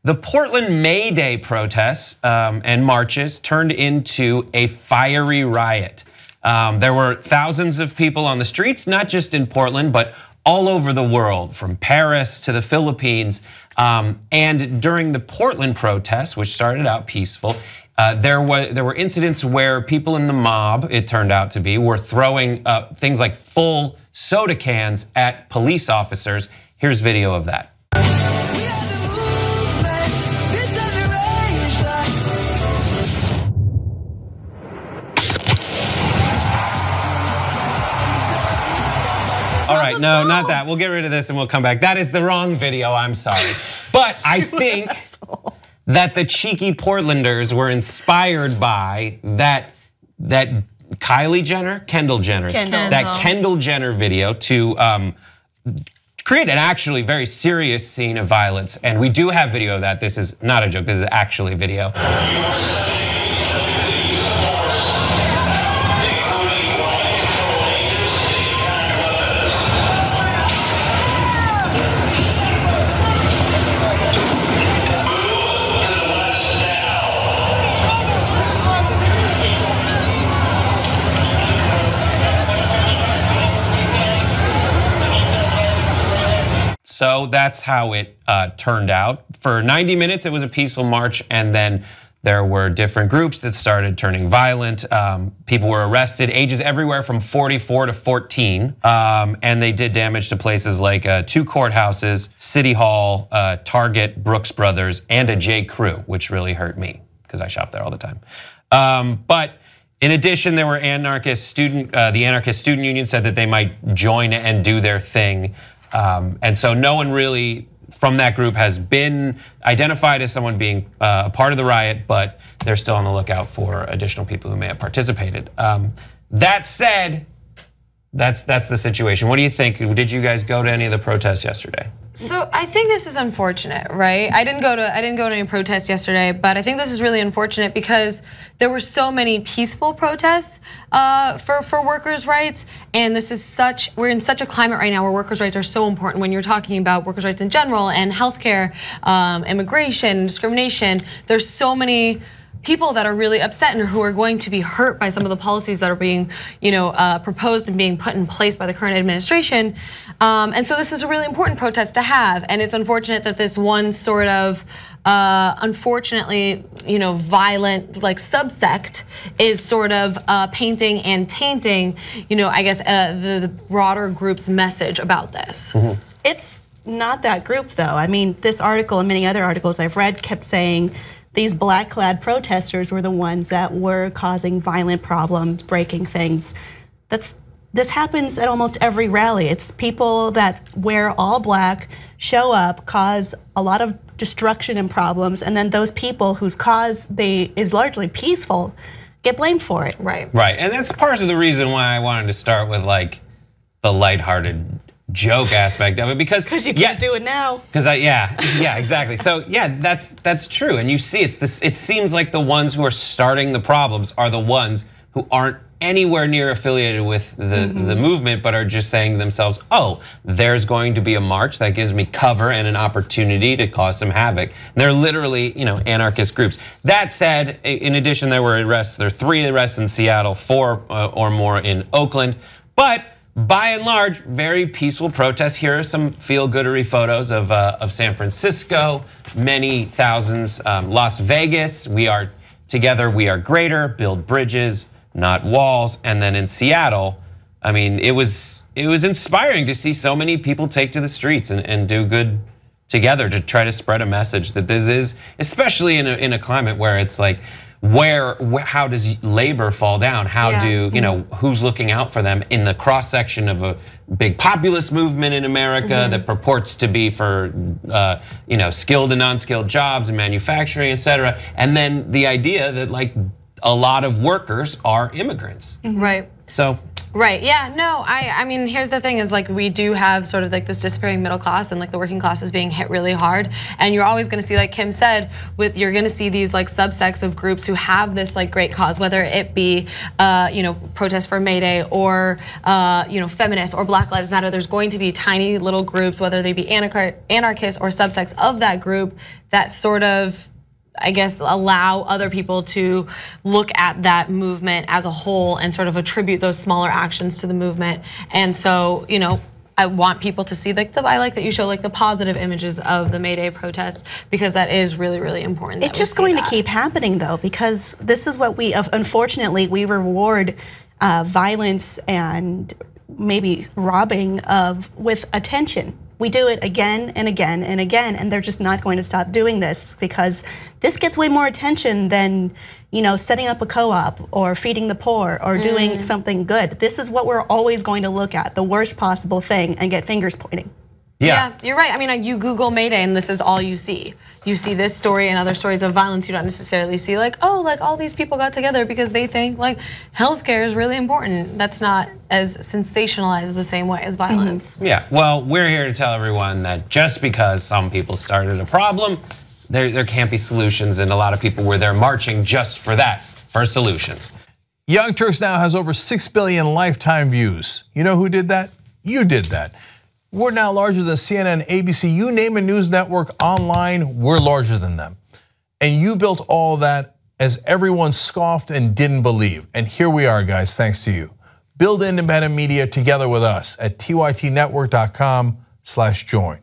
The Portland May Day protests and marches turned into a fiery riot. There were thousands of people on the streets, not just in Portland, but all over the world, from Paris to the Philippines. And during the Portland protests, which started out peaceful, there were incidents where people in the mob, it turned out to be, were throwing things like full soda cans at police officers. Here's video of that. All right, no, not that. We'll get rid of this and we'll come back. That is the wrong video, I'm sorry. But I think that the cheeky Portlanders were inspired by that Kylie Jenner, Kendall Jenner, that Kendall Jenner video to create an actually very serious scene of violence. And we do have video of that. This is not a joke, this is actually video. So that's how it turned out. For 90 minutes, it was a peaceful march, and then there were different groups that started turning violent. People were arrested, ages everywhere from 44 to 14, and they did damage to places like 2 courthouses, City Hall, Target, Brooks Brothers, and a J. Crew, which really hurt me because I shop there all the time. But in addition, there were the anarchist student union said that they might join and do their thing. And so no one really from that group has been identified as someone being a part of the riot, but they're still on the lookout for additional people who may have participated. That said, that's the situation. What do you think? Did you guys go to any of the protests yesterday? So I think this is unfortunate, right? I didn't go to any protests yesterday, but I think this is really unfortunate because there were so many peaceful protests for workers' rights, and we're in such a climate right now where workers' rights are so important. When you're talking about workers' rights in general and healthcare, immigration, discrimination, there's so many people that are really upset and who are going to be hurt by some of the policies that are being, proposed and being put in place by the current administration. And so this is a really important protest to have, and it's unfortunate that this one sort of, unfortunately, violent like subsect is sort of painting and tainting, I guess the broader group's message about this. Mm-hmm. It's not that group though. I mean, this article and many other articles I've read kept saying these black-clad protesters were the ones that were causing violent problems, breaking things. This happens at almost every rally. It's people that wear all black, show up, cause a lot of destruction and problems, and then those people whose cause is largely peaceful get blamed for it. Right. Right, and that's part of the reason why I wanted to start with like the lighthearted joke aspect of it, because you can't do it now. Because yeah, exactly. So yeah, that's true, and you see, it seems like the ones who are starting the problems are the ones who aren't anywhere near affiliated with the movement, but are just saying to themselves, oh, there's going to be a march that gives me cover and an opportunity to cause some havoc. And they're literally, anarchist groups. That said, in addition, there were arrests. There are 3 arrests in Seattle, 4 or more in Oakland, but by and large, very peaceful protests. Here are some feel-goodery photos of San Francisco, many thousands. Las Vegas, we are together, we are greater, build bridges, not walls. And then in Seattle, I mean, it was inspiring to see so many people take to the streets and do good together to try to spread a message that this is, especially in a climate where it's like, how does labor fall down? How do, who's looking out for them in the cross section of a big populist movement in America that purports to be for skilled and non-skilled jobs and manufacturing, et cetera. And then the idea that like a lot of workers are immigrants. Right. So Right, yeah, no, I mean, here's the thing is like we do have sort of like this disappearing middle class and like the working class is being hit really hard. And you're always gonna see, like Kim said, you're gonna see these like subsects of groups who have this like great cause, whether it be protest for May Day or feminists or Black Lives Matter. There's going to be tiny little groups, whether they be anarchists or subsects of that group that sort of, I guess, allow other people to look at that movement as a whole and sort of attribute those smaller actions to the movement. And so, I want people to see I like that you show like the positive images of the May Day protests because that is really, really important. It's just going to keep happening though, because this is what unfortunately, we reward violence and maybe robbing with attention. We do it again and again and again, and they're just not going to stop doing this because this gets way more attention than setting up a co-op or feeding the poor or doing something good. This is what we're always going to look at, the worst possible thing, and get fingers pointing. Yeah, you're right. I mean, you Google May Day and this is all you see. You see this story and other stories of violence. You don't necessarily see like, oh, like all these people got together because they think like healthcare is really important. That's not as sensationalized the same way as violence. Yeah, well, we're here to tell everyone that just because some people started a problem, there can't be solutions, and a lot of people were there marching just for that, for solutions. Young Turks now has over 6 billion lifetime views. You know who did that? You did that. We're now larger than CNN, ABC, you name a news network online, we're larger than them. And you built all that as everyone scoffed and didn't believe. And here we are, guys, thanks to you. Build independent media together with us at tytnetwork.com/join.